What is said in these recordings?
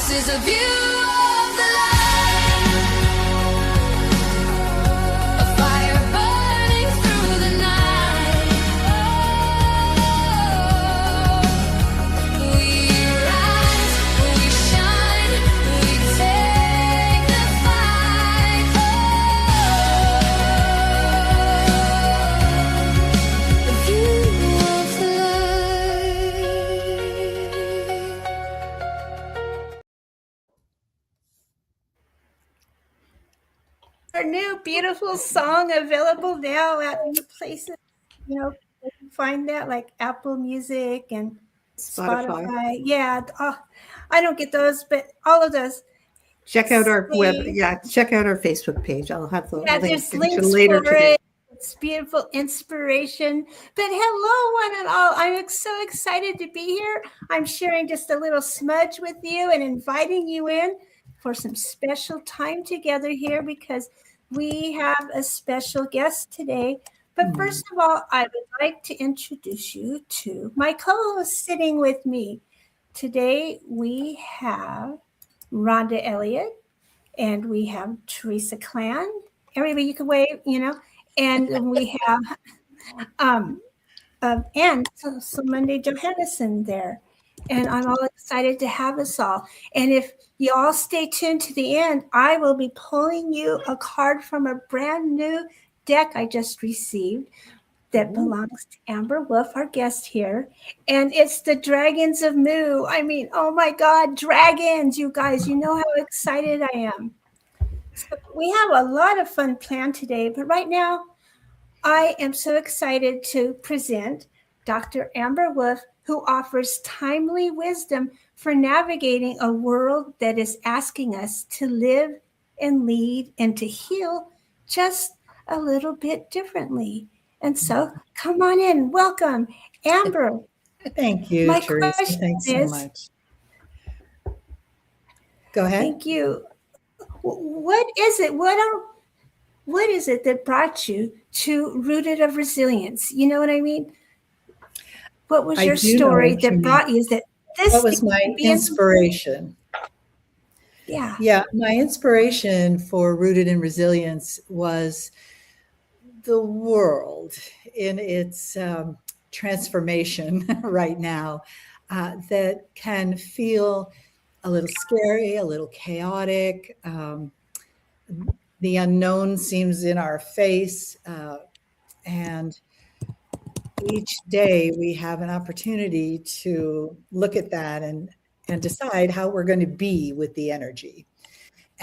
is a view of the light, a fire burning through the night. We rise, we shine, we take the fight. The view of the Our new beautiful song available now at places, you know, you can find that like Apple Music and Spotify. Yeah. Oh, I don't get those, but all of those. Check out our check out our Facebook page. I'll have the link there's links later for today. it. It's beautiful inspiration. But hello, one and all. I'm so excited to be here. I'm sharing just a little smudge with you and inviting you in for some special time together here because we have a special guest today. But first of all, I would like to introduce you to my co-host sitting with me. Today we have Rhonda Elliott and we have Teresa Clan. Everybody you can wave, and we have and so Monday Johannesen there. And I'm all excited to have us all. And if you all stay tuned to the end, I will be pulling you a card from a brand new deck I just received that belongs to Amber Wolf, our guest here. And it's the Dragons of Mu. I mean, oh my God, dragons, you guys, you know how excited I am. So we have a lot of fun planned today, but right now I am so excited to present Dr. Amber Wolf, who offers timely wisdom for navigating a world that is asking us to live and lead and to heal just a little bit differently. And so come on in. Welcome, Amber. Thank you, Teresa. Thanks so much. Go ahead. Thank you. What is it? What is it that brought you to Rooted of Resilience? You know what I mean? What was your story that brought you? What was my inspiration? Yeah. My inspiration for Rooted in Resilience was the world in its transformation right now that can feel a little scary, a little chaotic. The unknown seems in our face. And each day we have an opportunity to look at that and decide how we're going to be with the energy.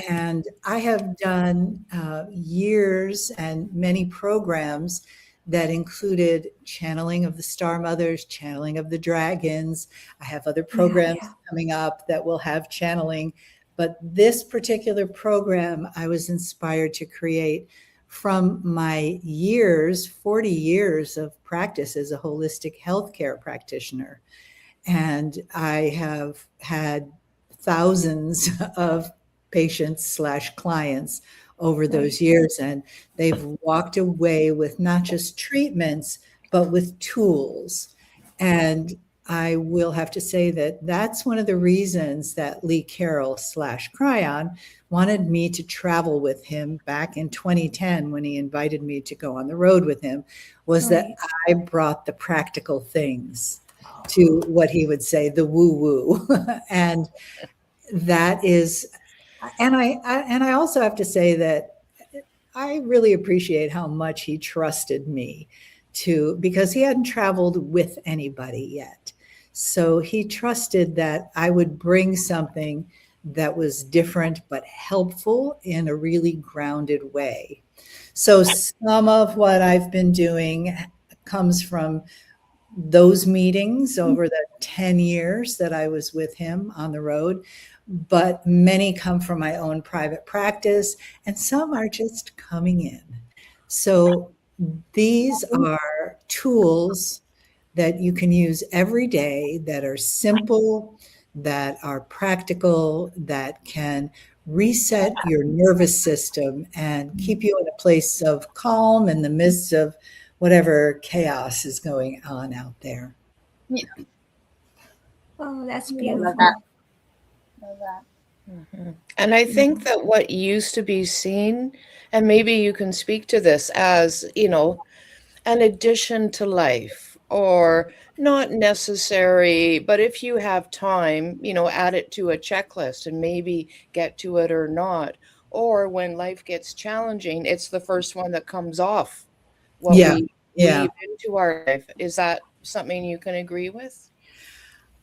And I have done years and many programs that included channeling of the Star Mothers, channeling of the dragons. I have other programs coming up that will have channeling. But this particular program, I was inspired to create from my 40 years of practice as a holistic healthcare practitioner. And I have had thousands of patients / clients over those years, and they've walked away with not just treatments, but with tools. And I will have to say that that's one of the reasons that Lee Carroll / Cryon wanted me to travel with him back in 2010 when he invited me to go on the road with him, was that I brought the practical things to what he would say, the woo-woo. And that is, and I also have to say that I really appreciate how much he trusted me because he hadn't traveled with anybody yet. So he trusted that I would bring something that was different but helpful in a really grounded way. So some of what I've been doing comes from those meetings over the 10 years that I was with him on the road, but many come from my own private practice, and some are just coming in. So these are tools that you can use every day that are simple, that are practical, that can reset your nervous system and keep you in a place of calm in the midst of whatever chaos is going on out there. Yeah. Oh, that's beautiful. Love that. And I think that what used to be seen, and maybe you can speak to this as, an addition to life or not necessary, but if you have time, add it to a checklist and maybe get to it or not. Or when life gets challenging, it's the first one that comes off what Yeah, we yeah. weave into our life. Is that something you can agree with?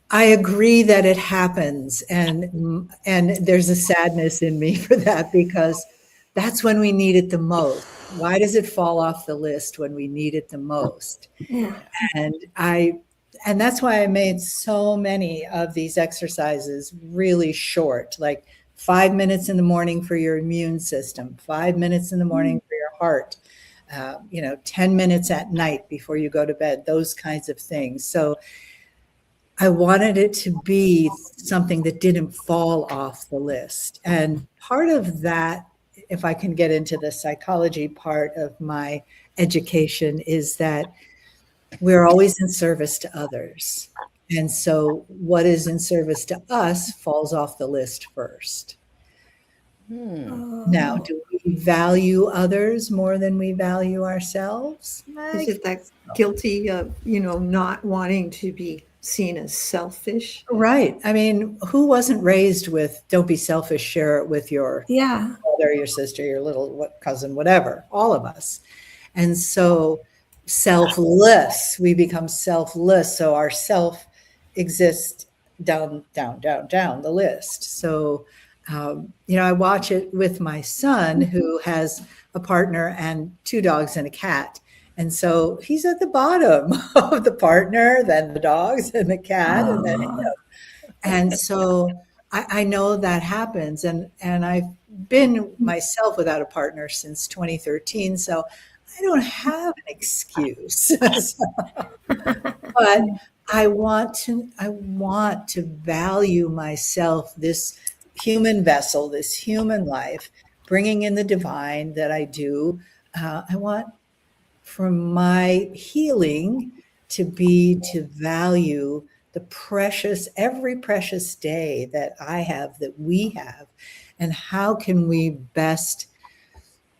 I agree that it happens, and there's a sadness in me for that because that's when we need it the most. Why does it fall off the list when we need it the most? Yeah. And and that's why I made so many of these exercises really short, like 5 minutes in the morning for your immune system, 5 minutes in the morning for your heart, 10 minutes at night before you go to bed, those kinds of things. So I wanted it to be something that didn't fall off the list. And part of that, if I can get into the psychology part of my education, is that we're always in service to others. And so what is in service to us falls off the list first. Now, Oh. do we value others more than we value ourselves? Is it that guilty of, not wanting to be seen as selfish? Right. I mean, who wasn't raised with don't be selfish, share it with your Yeah. brother, your sister, your little cousin, whatever, all of us. And so selfless, we become selfless. So our self exists down the list. So, I watch it with my son who has a partner and 2 dogs and a cat. And so he's at the bottom of the partner, then the dogs and the cat, and then and so I know that happens, and I've been myself without a partner since 2013, so I don't have an excuse. But I want to value myself, this human vessel, this human life, bringing in the divine that I do. I want for my healing to be to value every precious day that I have, that we have, and how can we best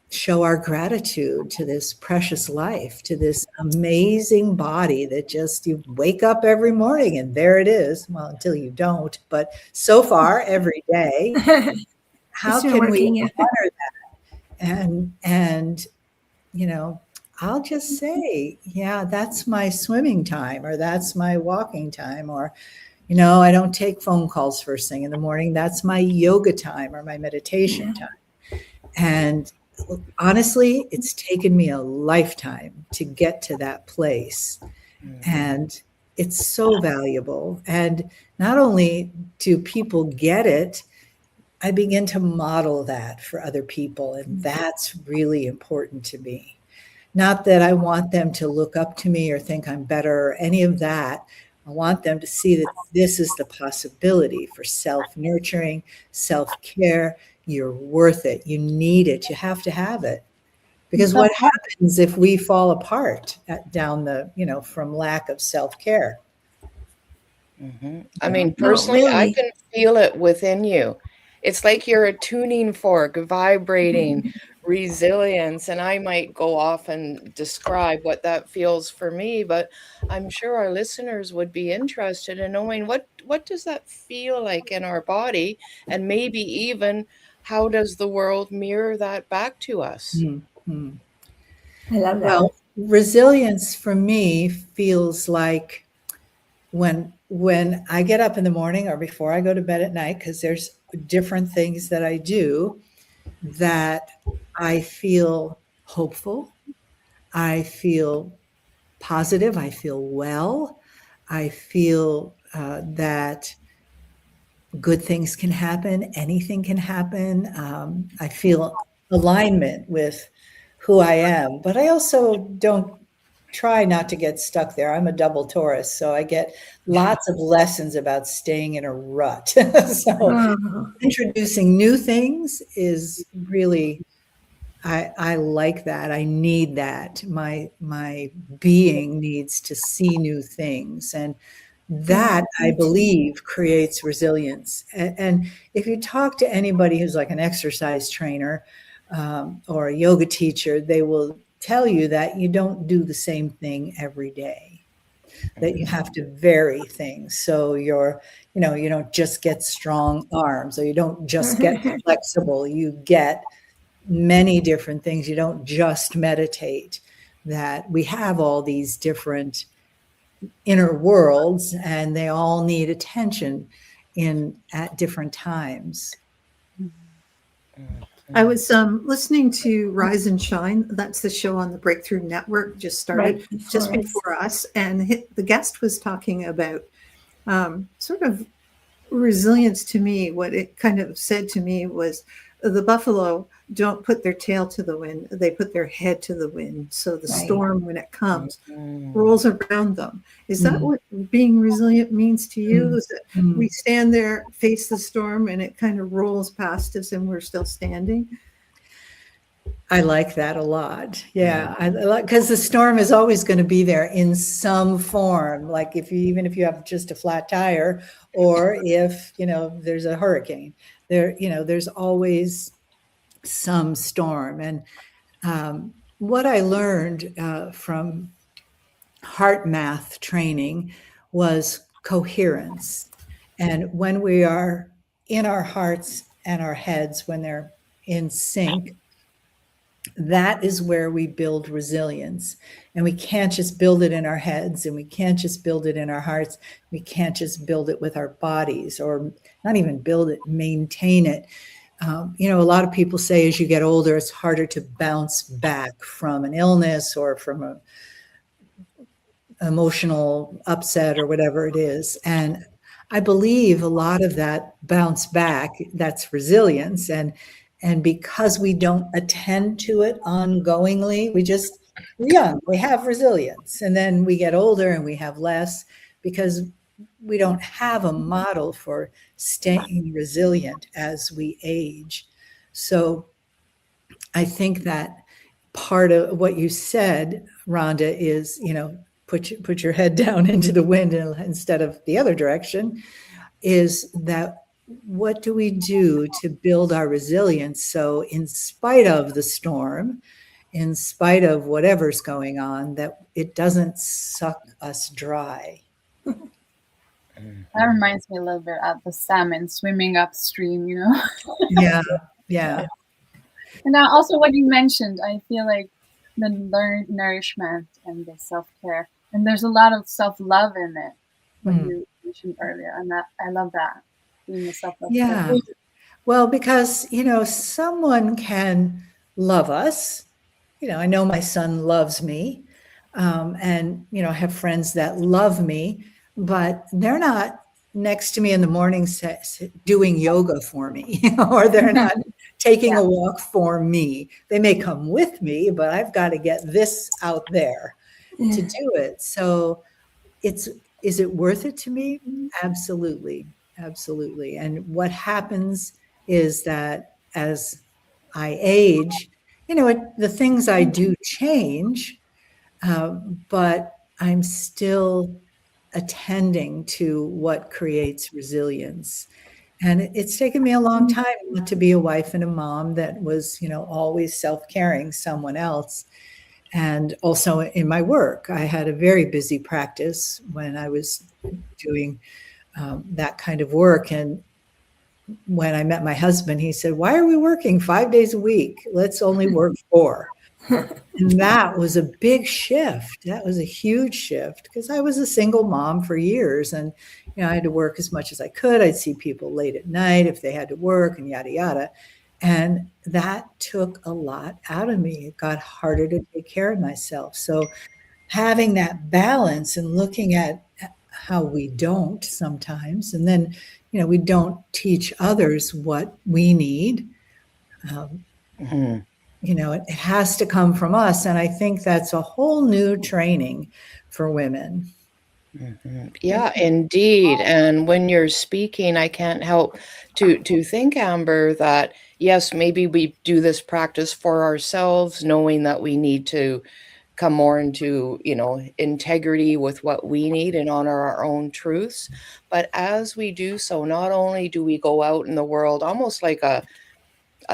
show our gratitude to this precious life, to this amazing body that just you wake up every morning and there it is. Well, until you don't, but so far every day, how It's been can we working, yeah. honor that? And I'll just say, yeah, that's my swimming time, or that's my walking time, or I don't take phone calls first thing in the morning. That's my yoga time or my meditation time. And honestly, it's taken me a lifetime to get to that place. And it's so valuable. And not only do people get it, I begin to model that for other people. And that's really important to me. Not that I want them to look up to me or think I'm better or any of that. I want them to see that this is the possibility for self-nurturing, self-care. You're worth it. You need it. You have to have it. Because what happens if we fall apart down from lack of self-care? I mean, No, personally, I really. can feel it within you. It's like you're a tuning fork, vibrating resilience. And I might go off and describe what that feels for me, but I'm sure our listeners would be interested in knowing what does that feel like in our body, and maybe even how does the world mirror that back to us? Mhm. I love that. Well, resilience for me feels like when I get up in the morning or before I go to bed at night, because there's different things that I do, that I feel hopeful, I feel positive, I feel well, I feel that good things can happen, anything can happen. I feel alignment with who I am, but I also don't try not to get stuck there. I'm a double Taurus, so I get lots of lessons about staying in a rut. So Oh, introducing new things is really, I like that. I need that. My being needs to see new things, and That, I believe, creates resilience. And if you talk to anybody who's like an exercise trainer or a yoga teacher, they will tell you that you don't do the same thing every day, that you have to vary things. So you don't just get strong arms, or you don't just get flexible. You get many different things. You don't just meditate. That we have all these different inner worlds, and they all need attention at different times. I was listening to Rise and Shine. That's the show on the Breakthrough Network, just started just before us. And the guest was talking about sort of resilience to me. What it kind of said to me was the buffalo don't put their tail to the wind, they put their head to the wind. So the storm, when it comes, rolls around them. Is that what being resilient means to you? Is that we stand there, face the storm, and it kind of rolls past us and we're still standing? I like that a lot. Yeah, I like, because the storm is always going to be there in some form. Like even if you have just a flat tire, or if there's a hurricane, there's always some storm. And what I learned from heart math training was coherence. And when we are in our hearts and our heads, when they're in sync, that is where we build resilience. And we can't just build it in our heads, and we can't just build it in our hearts. We can't just build it with our bodies, or not even build it, maintain it. A lot of people say as you get older, it's harder to bounce back from an illness or from an emotional upset or whatever it is. And I believe a lot of that bounce back, that's resilience. And because we don't attend to it ongoingly, we're young, we have resilience. And then we get older and we have less, because we don't have a model for staying resilient as we age. So I think that part of what you said, Rhonda, is, put your head down into the wind instead of the other direction, is that what do we do to build our resilience? So in spite of the storm, in spite of whatever's going on, that it doesn't suck us dry. That reminds me a little bit of the salmon swimming upstream, Yeah. And also what you mentioned, I feel like the nourishment and the self-care, and there's a lot of self-love in it, what you mentioned earlier, and that I love that, being a self-love. Yeah. Well, because, someone can love us. I know my son loves me, and, I have friends that love me, but they're not next to me in the morning doing yoga for me, or they're not taking a walk for me. They may come with me, but I've got to get this out there to do it. So is it worth it to me? Absolutely. Absolutely. And what happens is that as I age, the things I do change, but I'm still attending to what creates resilience. And it's taken me a long time not to be a wife and a mom that was, always self-caring someone else. And also in my work, I had a very busy practice when I was doing that kind of work. And when I met my husband, he said, "Why are we working 5 days a week? Let's only work 4." And that was a big shift. That was a huge shift, because I was a single mom for years, and I had to work as much as I could. I'd see people late at night if they had to work, and yada yada. And that took a lot out of me. It got harder to take care of myself. So having that balance and looking at how we don't sometimes, and then we don't teach others what we need. It has to come from us. And I think that's a whole new training for women. Yeah, indeed. And when you're speaking, I can't help to think, Amber, that yes, maybe we do this practice for ourselves, knowing that we need to come more into, integrity with what we need and honor our own truths. But as we do so, not only do we go out in the world almost like a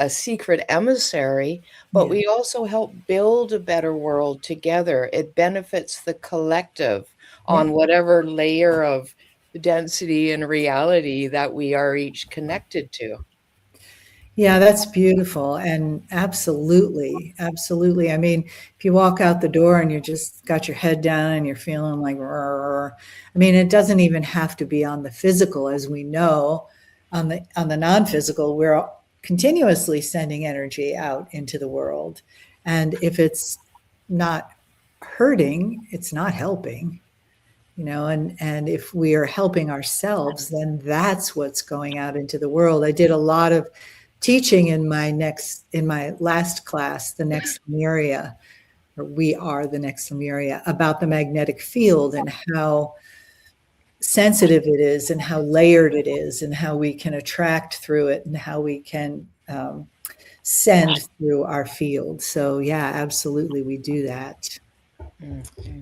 secret emissary, but Yeah. we also help build a better world together. It benefits the collective on whatever layer of density and reality that we are each connected to. Yeah, that's beautiful. And absolutely, absolutely. I mean, if you walk out the door and you just got your head down and you're feeling like, "Rrr," I mean, it doesn't even have to be on the physical, as we know. On the non-physical, we're continuously sending energy out into the world. And if it's not hurting, it's not helping. And if we are helping ourselves, then that's what's going out into the world. I did a lot of teaching in my last class, the next Lemuria, or we are the next Lemuria, about the magnetic field and how sensitive it is and how layered it is and how we can attract through it and how we can send through our field. So yeah, absolutely, we do that.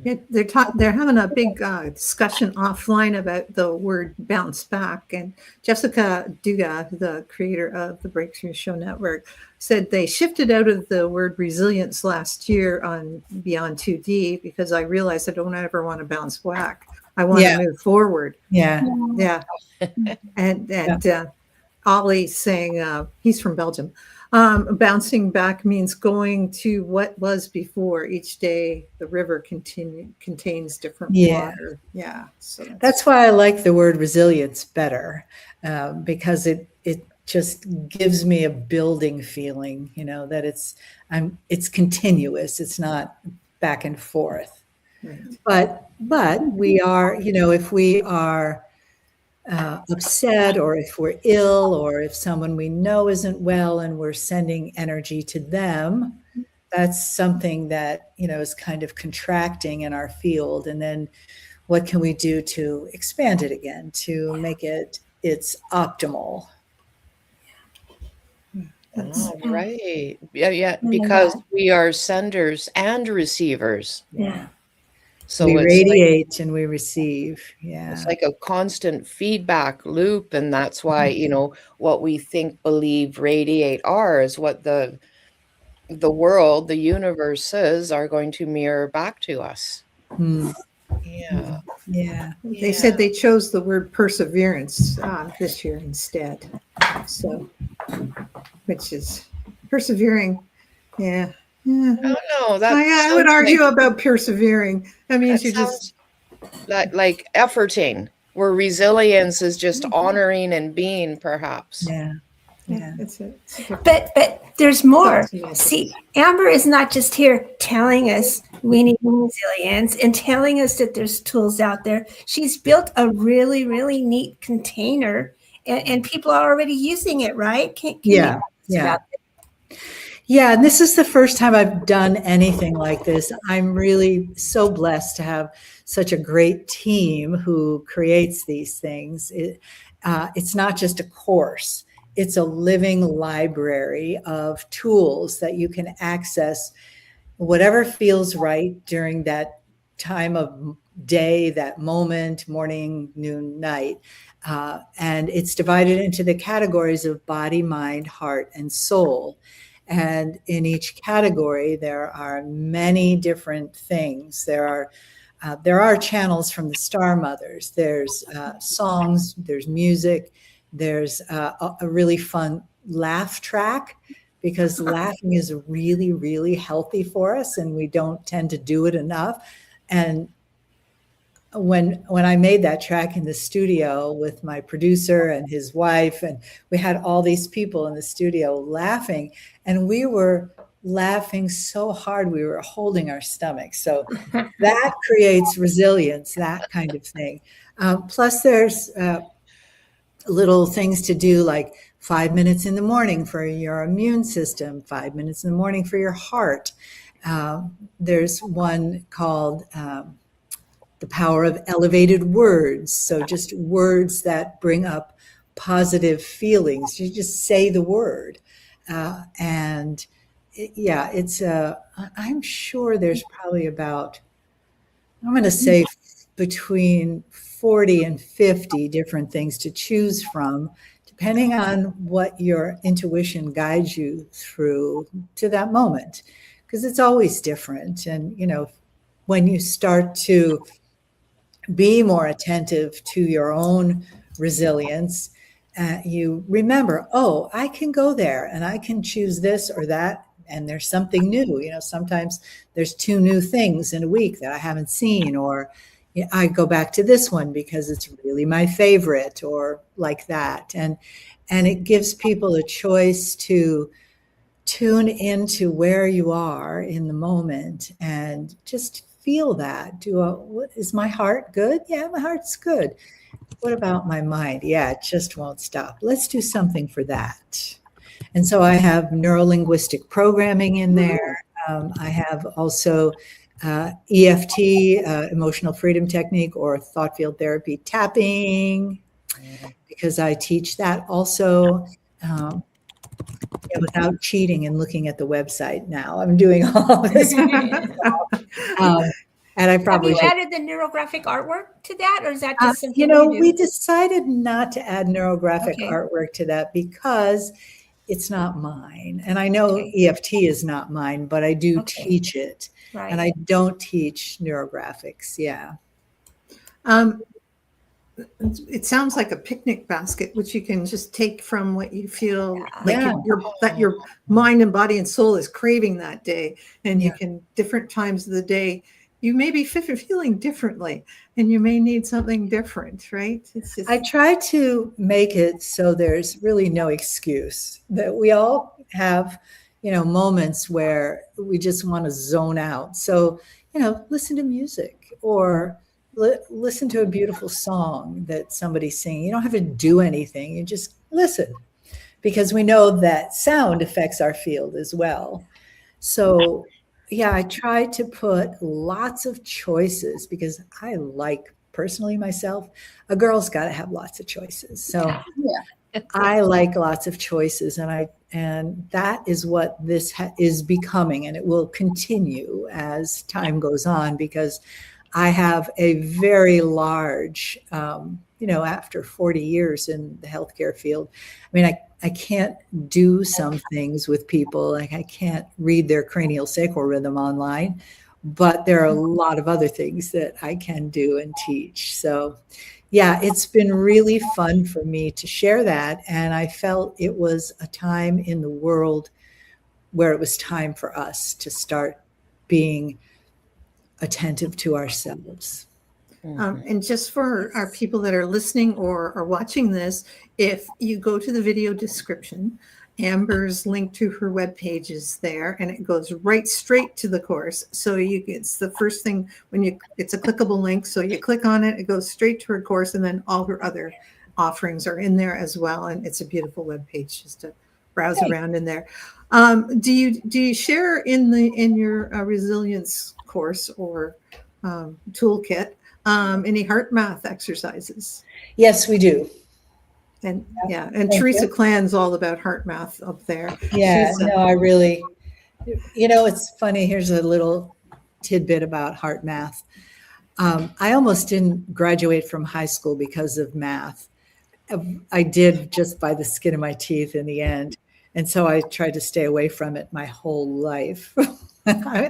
Yeah, they're having a big discussion offline about the word bounce back. And Jessica Duga, the creator of the Breakthrough Show Network, said they shifted out of the word resilience last year on Beyond 2D because I realized I don't ever want to bounce back. I want to move forward. Yeah. Yeah. And Ollie's saying, he's from Belgium. Bouncing back means going to what was before. Each day, the river contains different water. Yeah, so that's why I like the word resilience better, because it just gives me a building feeling. That it's continuous. It's not back and forth. Right. But we are, if we are upset, or if we're ill, or if someone we know isn't well and we're sending energy to them, that's something that, is kind of contracting in our field. And then what can we do to expand it again, to make it's optimal? Right. Yeah, because we are senders and receivers. Yeah. So we radiate and we receive. Yeah. It's like a constant feedback loop. And that's why, what we think, believe, radiate are is what the world, the universes are going to mirror back to us. Yeah. Yeah. They said they chose the word perseverance this year instead. So, which is persevering. Yeah. Yeah. I don't know. I would argue about persevering. That means you just like efforting, where resilience is just honoring and being, perhaps. Yeah. That's it. But there's more. See, Amber is not just here telling us we need resilience and telling us that there's tools out there. She's built a really, really neat container, and people are already using it, right? Can yeah. Yeah, and this is the first time I've done anything like this. I'm really so blessed to have such a great team who creates these things. It's not just a course. It's a living library of tools that you can access whatever feels right during that time of day, that moment, morning, noon, night. And it's divided into the categories of body, mind, heart, and soul. And in each category, there are many different things. There are channels from the Star Mothers. There's songs, there's music, there's a really fun laugh track, because laughing is really, really healthy for us, and we don't tend to do it enough. And when I made that track in the studio with my producer and his wife, and we had all these people in the studio laughing, and we were laughing so hard we were holding our stomachs. So that creates resilience, that kind of thing. Plus there's little things to do, like 5 minutes in the morning for your immune system, 5 minutes in the morning for your heart. There's one called the power of elevated words. So just words that bring up positive feelings. You just say the word, and yeah, I'm sure there's probably about, I'm going to say between 40 and 50 different things to choose from, depending on what your intuition guides you through to that moment, because it's always different. And, when you start to be more attentive to your own resilience, you remember, oh, I can go there and I can choose this or that. And there's something new. Sometimes there's 2 new things in a week that I haven't seen, or I go back to this one because it's really my favorite, or like that. And it gives people a choice to tune into where you are in the moment and just feel that. What is my heart good? Yeah, my heart's good. What about my mind? Yeah, it just won't stop. Let's do something for that. And so I have neurolinguistic programming in there. I have also EFT, emotional freedom technique, or thought field therapy tapping, because I teach that also. Without cheating and looking at the website now. I'm doing all this. And I probably have you added the neurographic artwork to that, or is that just something we decided not to add neurographic artwork to that because it's not mine. And I know EFT is not mine, but I do teach it. Right. And I don't teach neurographics. Yeah. It sounds like a picnic basket, which you can just take from what you feel that your mind and body and soul is craving that day. And you can, different times of the day, you may be feeling differently and you may need something different, right? I try to make it so there's really no excuse, that we all have, moments where we just want to zone out. So, listen to music, or listen to a beautiful song that somebody's singing. You don't have to do anything. You just listen, because we know that sound affects our field as well. So, I try to put lots of choices, because I like, personally myself, a girl's got to have lots of choices. So I like lots of choices, and that is what this is becoming, and it will continue as time goes on, because I have a very large, after 40 years in the healthcare field. I mean, I can't do some things with people, like I can't read their cranial sacral rhythm online, but there are a lot of other things that I can do and teach. So, it's been really fun for me to share that. And I felt it was a time in the world where it was time for us to start being attentive to ourselves. And just for our people that are listening or are watching this, if you go to the video description, Amber's link to her webpage is there, and it goes right straight to the course. So it's the first thing it's a clickable link. So you click on it, it goes straight to her course, and then all her other offerings are in there as well. And it's a beautiful webpage just to browse around in there. Do you share in your resilience course or toolkit any heart math exercises? Yes, we do. And Teresa Clan's all about heart math up there. Yeah, I really, it's funny. Here's a little tidbit about heart math. I almost didn't graduate from high school because of math. I did just by the skin of my teeth in the end. And so I tried to stay away from it my whole life.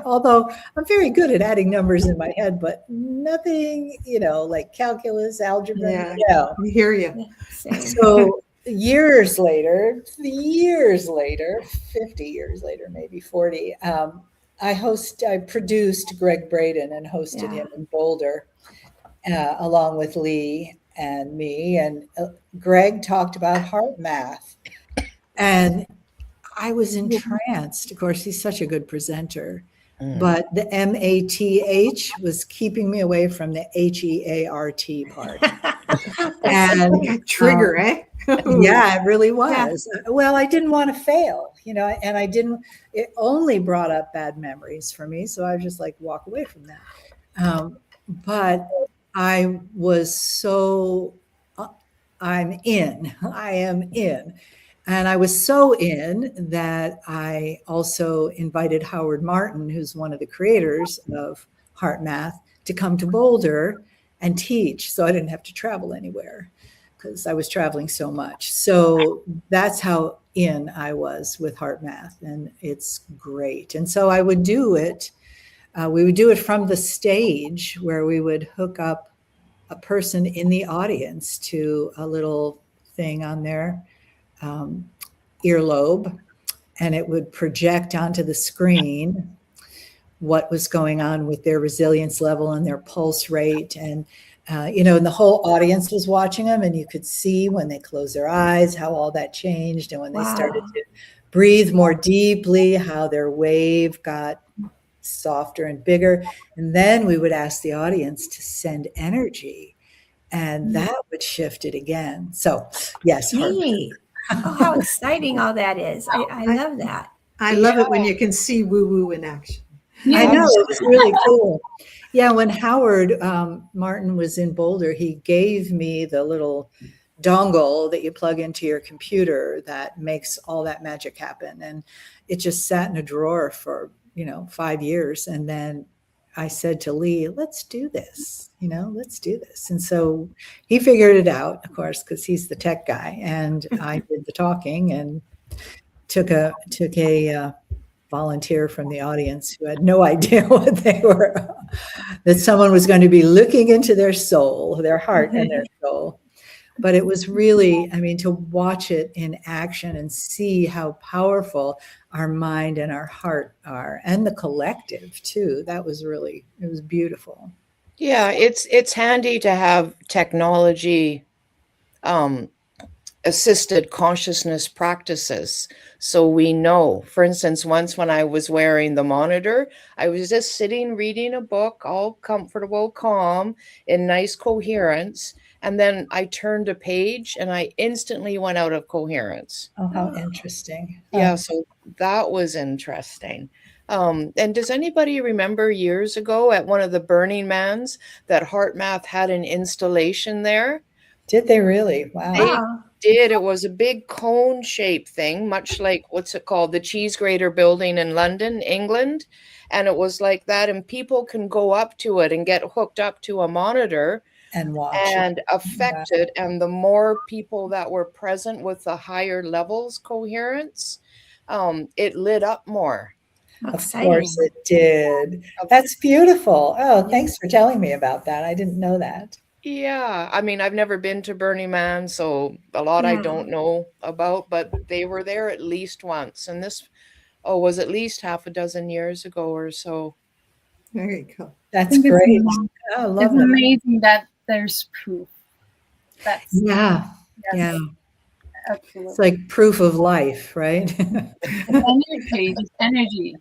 Although I'm very good at adding numbers in my head, but nothing, like calculus, algebra. Yeah, we hear you. So years later, 50 years later, maybe 40, I produced Greg Braden and hosted him in Boulder, along with Lee and me. And Greg talked about heart math. And I was entranced. Of course, he's such a good presenter, but the MATH was keeping me away from the HEART part. And like a trigger, eh? Yeah, it really was. Yeah. Well, I didn't want to fail, and it only brought up bad memories for me. So I was just like, walk away from that. But I was I am in. And I was so in that I also invited Howard Martin, who's one of the creators of Heart Math, to come to Boulder and teach. So I didn't have to travel anywhere because I was traveling so much. So that's how in I was with Heart Math, and it's great. And so I would do it. We would do it from the stage where we would hook up a person in the audience to a little thing on their earlobe, and it would project onto the screen what was going on with their resilience level and their pulse rate. And, and the whole audience was watching them, and you could see when they closed their eyes, how all that changed. And when they started to breathe more deeply, how their wave got softer and bigger. And then we would ask the audience to send energy, and that would shift it again. So yes. Neat. Oh, how exciting all that is. I love that. I love it when you can see woo-woo in action. I know, it was really cool. Yeah, when Howard Martin was in Boulder, he gave me the little dongle that you plug into your computer that makes all that magic happen. And it just sat in a drawer for, 5 years. And then I said to Lee, let's do this, let's do this. And so he figured it out, of course, because he's the tech guy. And I did the talking and took a volunteer from the audience who had no idea what they were, that someone was going to be looking into their soul, their heart and their soul. But it was really, to watch it in action and see how powerful our mind and our heart are, and the collective too. It was beautiful. Yeah, it's handy to have technology assisted consciousness practices. So we know, for instance, once when I was wearing the monitor, I was just sitting reading a book, all comfortable, calm, in nice coherence. And then I turned a page and I instantly went out of coherence. Oh, how interesting. Yeah, so that was interesting. And does anybody remember years ago at one of the Burning Mans that Heart Math had an installation there? Did they really? Wow. They did. It was a big cone shaped thing, much like, what's it called? The Cheese Grater building in London, England. And it was like that. And people can go up to it and get hooked up to a monitor and watch and affect it. And the more people that were present with the higher levels coherence, it lit up more. Of course it did. That's beautiful. Oh, thanks for telling me about that. I didn't know that. Yeah, I've never been to Burning Man, so a lot I don't know about, but they were there at least once. And this was at least half a dozen years ago or so. Very cool. That's great. I love it's that. Amazing that there's proof. Yeah. Absolutely. It's like proof of life, right? It's energy.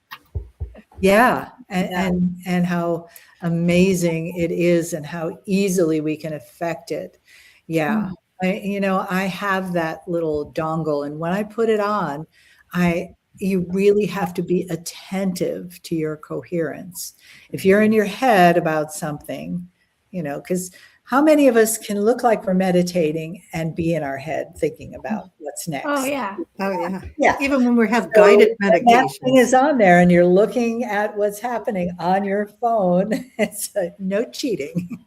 Yeah. And how amazing it is and how easily we can affect it. Yeah. I have that little dongle, and when I put it on, you really have to be attentive to your coherence. If you're in your head about something, because how many of us can look like we're meditating and be in our head thinking about what's next? Oh, yeah. Yeah. Even when we have guided meditation. That thing is on there and you're looking at what's happening on your phone. It's no cheating.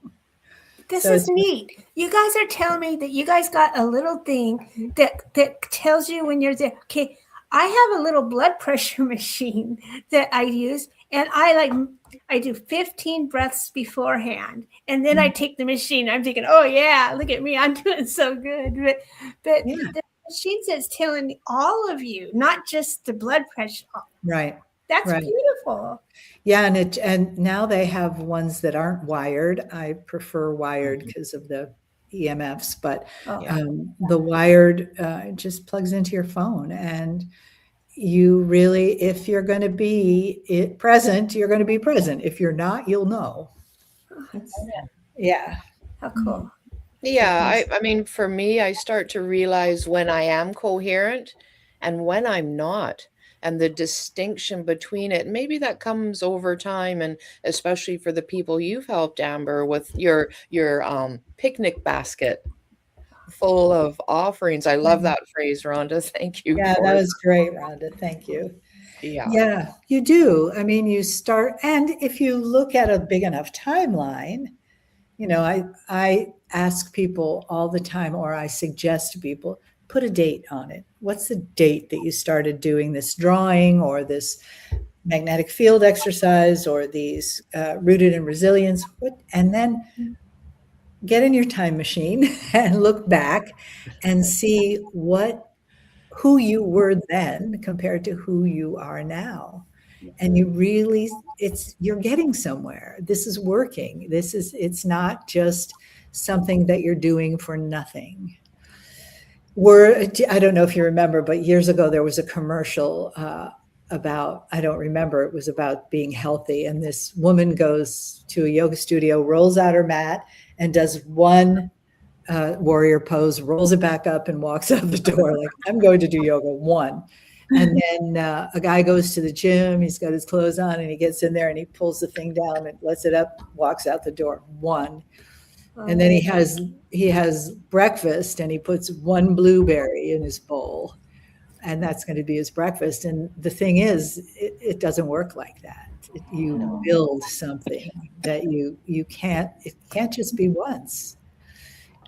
This is neat. You guys are telling me that you guys got a little thing that tells you when you're there. Okay, I have a little blood pressure machine that I use, and I do 15 breaths beforehand, and then I take the machine. I'm thinking, oh yeah, look at me, I'm doing so good. But the machine says telling all of you, not just the blood pressure. Right. That's beautiful. Yeah, and now they have ones that aren't wired. I prefer wired because of the EMFs, but the wired just plugs into your phone, and you really, if you're going to be present, you're going to be present. If you're not, you'll know. Yeah. How cool. Yeah, for me, I start to realize when I am coherent and when I'm not, and the distinction between it. Maybe that comes over time, and especially for the people you've helped, Amber, with your picnic basket. full of offerings. I love that phrase, Rhonda. Thank you Yeah, for that it. was great, Rhonda. Thank you. Yeah. Yeah, you do. I mean, you start, and if you look at a big enough timeline, I ask people all the time, or I suggest to people, put a date on it. What's the date that you started doing this drawing or this magnetic field exercise or these rooted in resilience? And then get in your time machine and look back and see who you were then compared to who you are now. And you really, you're getting somewhere. This is working. It's not just something that you're doing for nothing. I don't know if you remember, but years ago there was a commercial about, I don't remember, it was about being healthy. And this woman goes to a yoga studio, rolls out her mat and does one warrior pose, rolls it back up and walks out the door like, I'm going to do yoga, one. And then a guy goes to the gym, he's got his clothes on and he gets in there and he pulls the thing down and lets it up, walks out the door, one. And then he has breakfast and he puts one blueberry in his bowl and that's going to be his breakfast. And the thing is, it doesn't work like that. You build something that it can't just be once.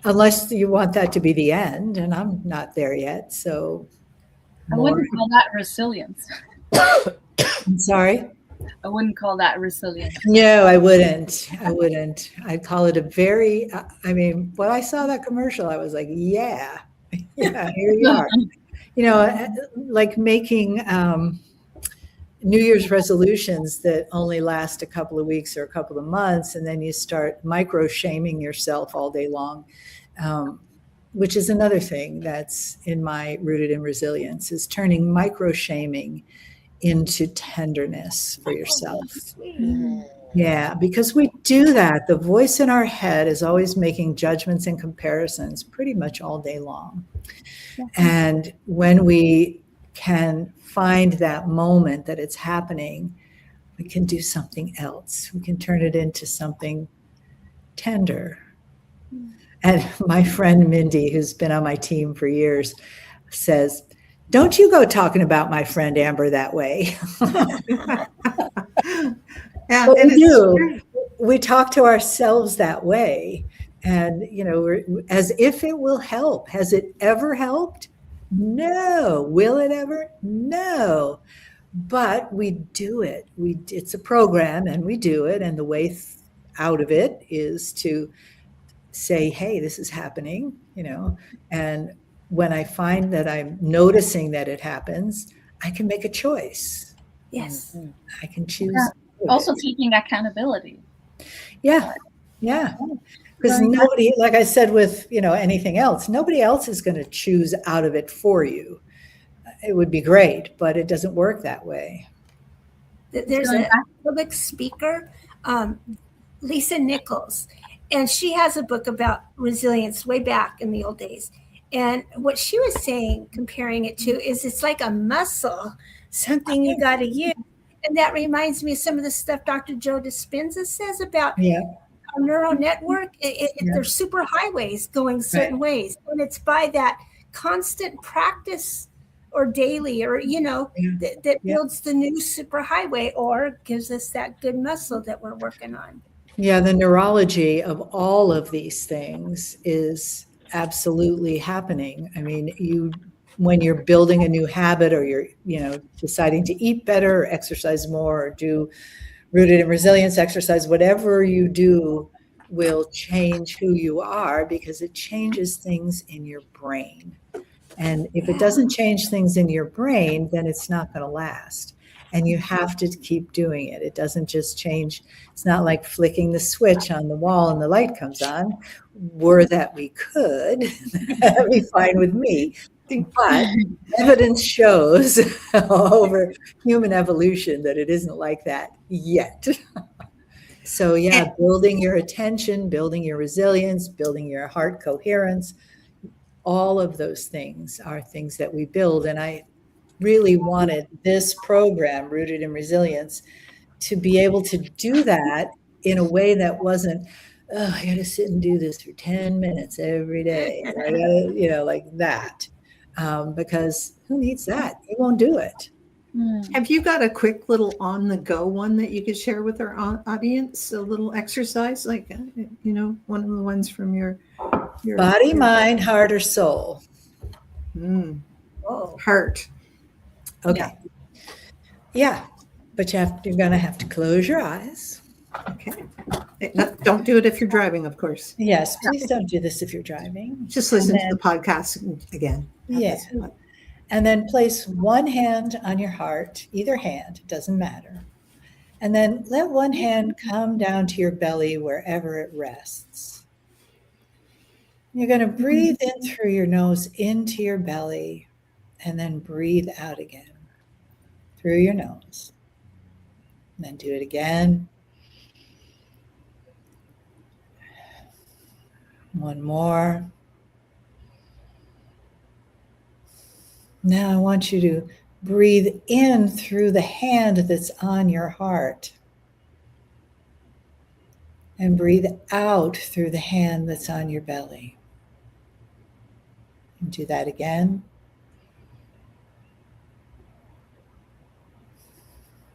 Unless you want that to be the end, and I'm not there yet. So I wouldn't call that resilience. I'm sorry? I wouldn't call that resilience. No, I wouldn't. I'd call it when I saw that commercial, I was like, yeah, here you are. Like making New Year's resolutions that only last a couple of weeks or a couple of months, and then you start micro-shaming yourself all day long, which is another thing that's in my Rooted in Resilience, is turning micro-shaming into tenderness for yourself. Yeah, because we do that. The voice in our head is always making judgments and comparisons pretty much all day long. And when we can find that moment that it's happening, we can do something else. We can turn it into something tender. And my friend Mindy, who's been on my team for years, says, don't you go talking about my friend Amber that way. Yeah, But we do. We talk to ourselves that way. And, as if it will help. Has it ever helped? No. Will it ever? No. But we do it. It's a program and we do it. And the way out of it is to say, hey, this is happening, and when I find that I'm noticing that it happens, I can make a choice. Yes. I can choose. Yeah. Also taking accountability. Yeah. Because nobody, like I said with, anything else, nobody else is going to choose out of it for you. It would be great, but it doesn't work that way. There's a public speaker, Lisa Nichols, and she has a book about resilience way back in the old days. And what she was saying, comparing it to, is it's like a muscle, something you got to use. And that reminds me of some of the stuff Dr. Joe Dispenza says about our neural network. There's super highways going certain ways. And it's by that constant practice or daily or, that builds the new super highway or gives us that good muscle that we're working on. Yeah, the neurology of all of these things is absolutely happening. I mean, when you're building a new habit or you're, deciding to eat better or exercise more or do Rooted in Resilience exercise, whatever you do will change who you are because it changes things in your brain. And if it doesn't change things in your brain, then it's not going to last. And you have to keep doing it. It doesn't just change. It's not like flicking the switch on the wall and the light comes on. Were that we could, that'd be fine with me. But evidence shows over human evolution that it isn't like that yet. So building your attention, building your resilience, building your heart coherence, all of those things are things that we build. And I really wanted this program, Rooted in Resilience, to be able to do that in a way that wasn't oh, I got to sit and do this for 10 minutes every day. I got to, like that. Because who needs that? You won't do it. Have you got a quick little on the go one that you could share with our audience? A little exercise, like, one of the ones from your Body, mind, heart, or soul? Heart. Okay. Yeah. But you're going to have to close your eyes. Okay. Don't do it if you're driving, of course. Yes. Please don't do this if you're driving. Just listen to the podcast again. Yeah. And then place one hand on your heart, either hand, it doesn't matter. And then let one hand come down to your belly wherever it rests. You're going to breathe in through your nose into your belly and then breathe out again through your nose. And then do it again. One more. Now I want you to breathe in through the hand that's on your heart. And breathe out through the hand that's on your belly. And do that again.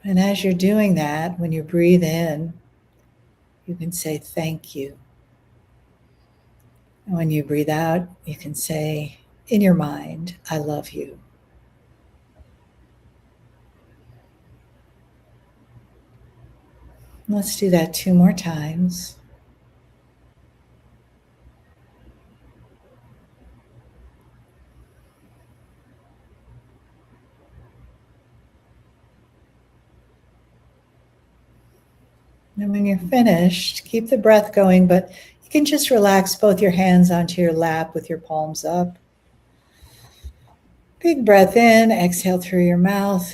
And as you're doing that, when you breathe in, you can say thank you. And when you breathe out, you can say in your mind, I love you. Let's do that 2 more times. And when you're finished, keep the breath going, but you can just relax both your hands onto your lap with your palms up. Big breath in, exhale through your mouth.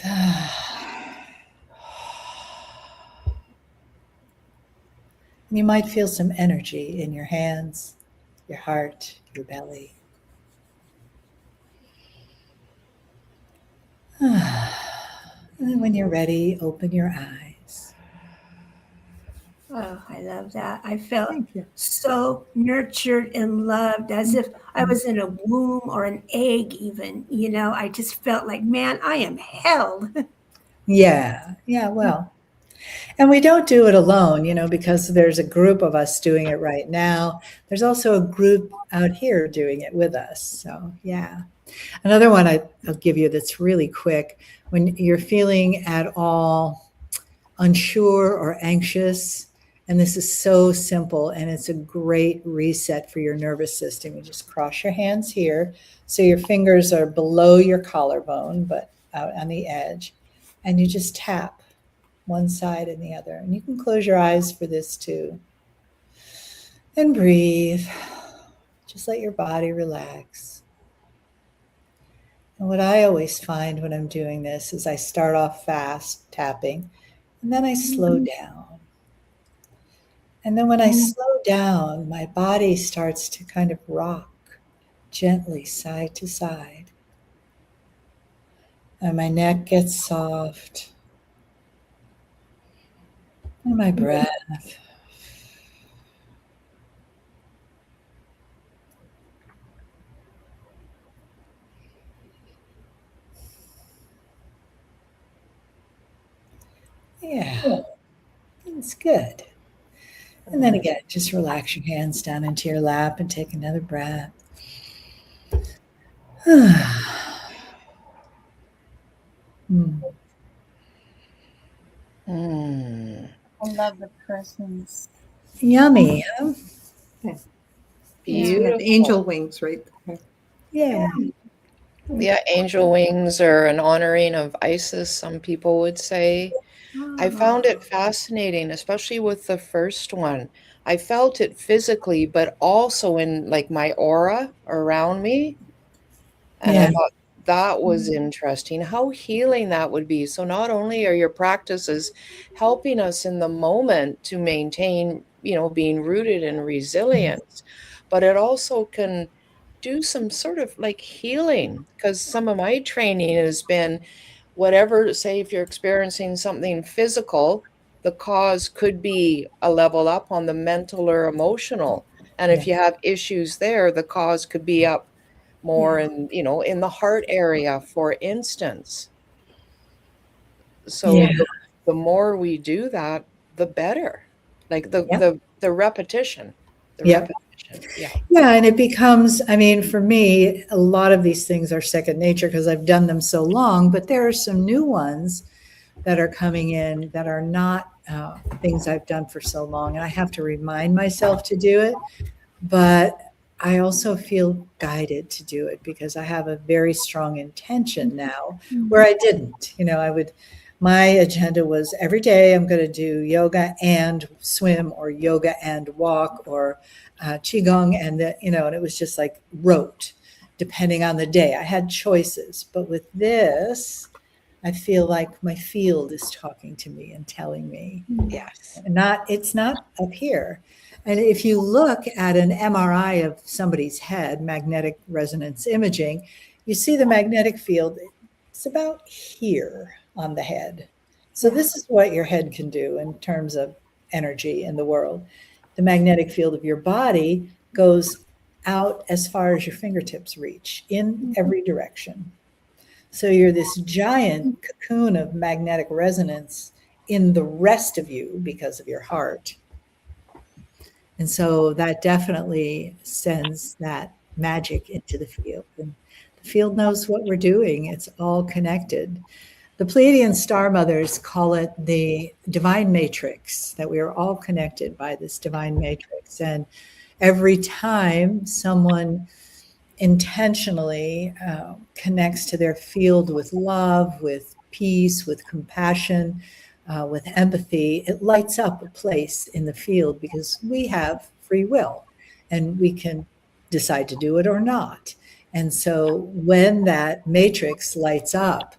You might feel some energy in your hands, your heart, your belly. And then when you're ready, open your eyes. Oh, I love that. I felt so nurtured and loved, as if I was in a womb or an egg even. I just felt like, man, I am held. Yeah, well. And we don't do it alone, because there's a group of us doing it right now. There's also a group out here doing it with us. So, yeah. Another one I'll give you that's really quick. When you're feeling at all unsure or anxious, and this is so simple, and it's a great reset for your nervous system. You just cross your hands here. So your fingers are below your collarbone, but out on the edge. And you just tap one side and the other. And you can close your eyes for this too. And breathe. Just let your body relax. And what I always find when I'm doing this is I start off fast tapping, and then I slow down. And then when I slow down, my body starts to kind of rock gently side to side. And my neck gets soft. And my breath. Yeah, it's good. And then again, just relax your hands down into your lap and take another breath. I love the presence. Yummy, huh? Beautiful. Angel wings, right? Yeah. Yeah, angel wings are an honoring of Isis, some people would say. I found it fascinating, especially with the first one. I felt it physically, but also in like my aura around me. And I thought that was interesting, how healing that would be. So not only are your practices helping us in the moment to maintain, being rooted in resilience, but it also can do some sort of like healing, because some of my training has been whatever, say if you're experiencing something physical, the cause could be a level up on the mental or emotional. And if you have issues there, the cause could be up more in, in the heart area, for instance. So the more we do that, the better. Like the repetition. The repetition. Yeah. Yeah, and it becomes, I mean, for me, a lot of these things are second nature because I've done them so long, but there are some new ones that are coming in that are not things I've done for so long. And I have to remind myself to do it. But I also feel guided to do it because I have a very strong intention now where I didn't. My agenda was every day I'm going to do yoga and swim, or yoga and walk, or qigong, and and it was just like rote, depending on the day. I had choices, but with this, I feel like my field is talking to me and telling me, Yes, it's not up here. And if you look at an MRI of somebody's head, magnetic resonance imaging, you see the magnetic field. It's about here on the head. So this is what your head can do in terms of energy in the world. The magnetic field of your body goes out as far as your fingertips reach in every direction. So you're this giant cocoon of magnetic resonance in the rest of you because of your heart. And so that definitely sends that magic into the field. And the field knows what we're doing. It's all connected. The Pleiadian star mothers call it the divine matrix, that we are all connected by this divine matrix. And every time someone intentionally connects to their field with love, with peace, with compassion, with empathy, it lights up a place in the field because we have free will and we can decide to do it or not. And so when that matrix lights up,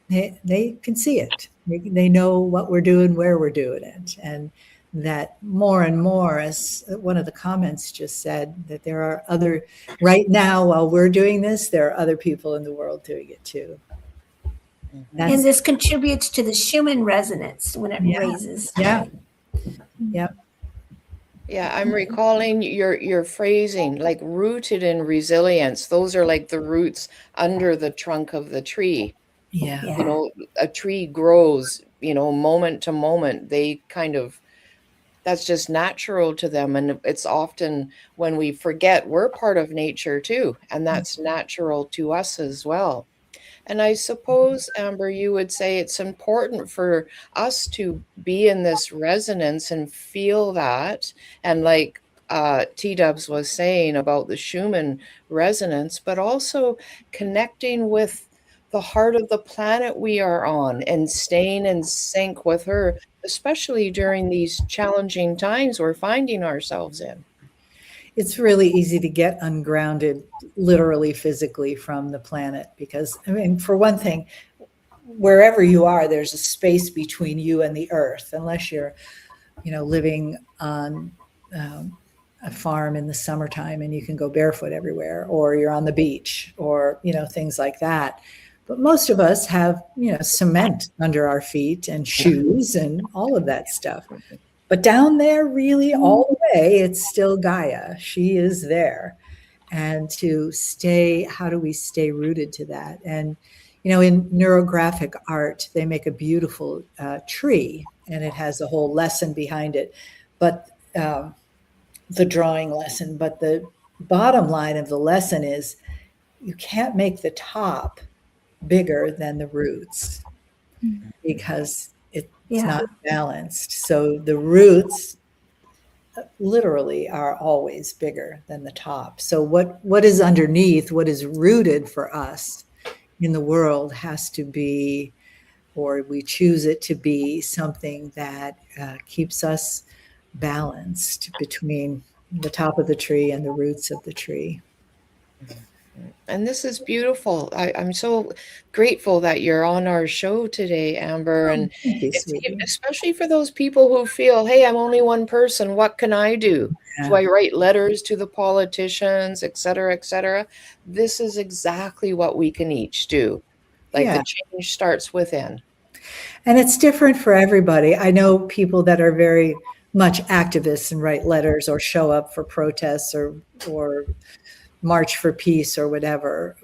they can see it. They know what we're doing, where we're doing it. And that more and more, as one of the comments just said, that there are right now, while we're doing this, there are other people in the world doing it too. And this contributes to the Schumann resonance when it raises. Yeah. Yeah, I'm recalling your phrasing, like rooted in resilience. Those are like the roots under the trunk of the tree. Yeah. A tree grows, moment to moment. They that's just natural to them. And it's often when we forget we're part of nature too, and that's natural to us as well. And I suppose, Amber, you would say it's important for us to be in this resonance and feel that. And like T-Dubs was saying about the Schumann resonance, but also connecting with the heart of the planet we are on and staying in sync with her, especially during these challenging times we're finding ourselves in. It's really easy to get ungrounded, literally, physically, from the planet because, I mean, for one thing, wherever you are, there's a space between you and the earth, unless you're, living on a farm in the summertime and you can go barefoot everywhere, or you're on the beach, or, things like that. But most of us have, cement under our feet and shoes and all of that stuff. But down there, really, all the way, it's still Gaia. She is there. And how do we stay rooted to that? And, in neurographic art, they make a beautiful tree, and it has a whole lesson behind it. But the drawing lesson. But the bottom line of the lesson is you can't make the top bigger than the roots because it's not balanced. So the roots literally are always bigger than the top. So what is underneath, what is rooted for us in the world has to be, or we choose it to be, something that keeps us balanced between the top of the tree and the roots of the tree. And this is beautiful. I'm so grateful that you're on our show today, Amber. And especially for those people who feel, hey, I'm only one person. What can I do? Do I write letters to the politicians, et cetera, et cetera? This is exactly what we can each do. Like the change starts within. And it's different for everybody. I know people that are very much activists and write letters or show up for protests or march for peace or whatever.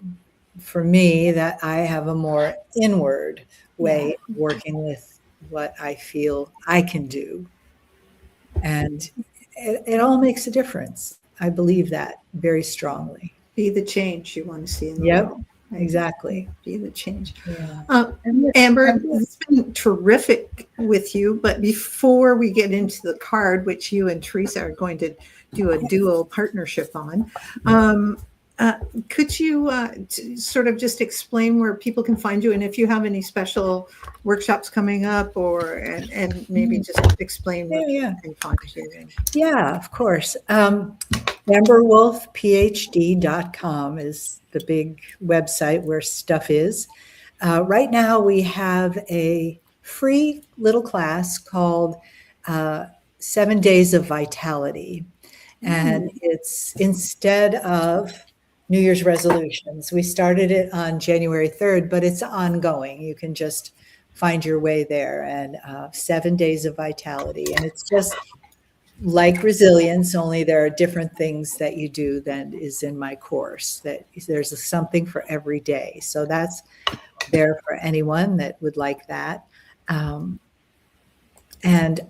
For me, that I have a more inward way of working with what I feel I can do. And it all makes a difference. I believe that very strongly. Be the change you want to see in the Yep, world. Right? exactly. Be the change. Yeah. Amber, it's been terrific with you. But before we get into the card, which you and Teresa are going to do a duo partnership on, could you sort of just explain where people can find you, and if you have any special workshops coming up, and maybe just explain where Yeah. people can find you. Yeah, of course. AmberWolfPhD.com is the big website where stuff is. Right now we have a free little class called 7 Days of Vitality. And it's instead of New Year's resolutions. We started it on January 3rd, but it's ongoing. You can just find your way there, and 7 Days of Vitality. And it's just like resilience, only there are different things that you do than is in my course. That there's something for every day. So that's there for anyone that would like that. And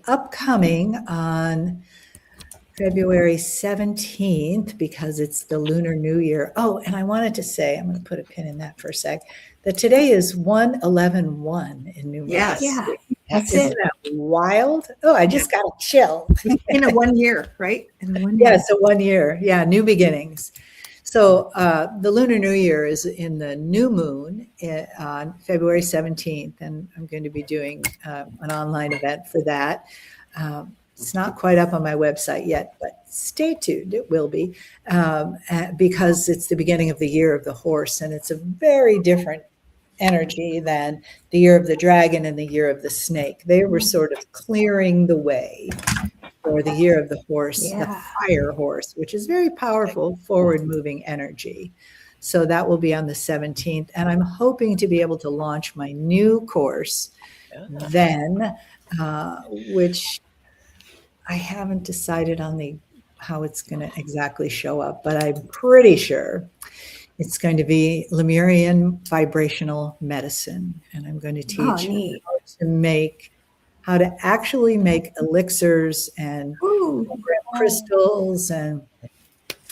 upcoming on February 17th, because it's the Lunar New Year. Oh, and I wanted to say, I'm going to put a pin in that for a sec, that today is 1/11/1 in numerology. Yes. Yeah, that's Isn't it. that wild? Oh, I just got a chill. In a 1 year, right? In 1 Yeah, year. so 1 year. Yeah, new beginnings. So the Lunar New Year is in the new moon on February 17th, and I'm going to be doing an online event for that. It's not quite up on my website yet, but stay tuned. It will be because it's the beginning of the year of the horse, and it's a very different energy than the year of the dragon and the year of the snake. They were sort of clearing the way for the year of the horse, the fire horse, which is very powerful, forward-moving energy. So that will be on the 17th, and I'm hoping to be able to launch my new course then, which I haven't decided on how it's going to exactly show up, but I'm pretty sure it's going to be Lemurian vibrational medicine, and I'm going to teach how to actually make elixirs and crystals, and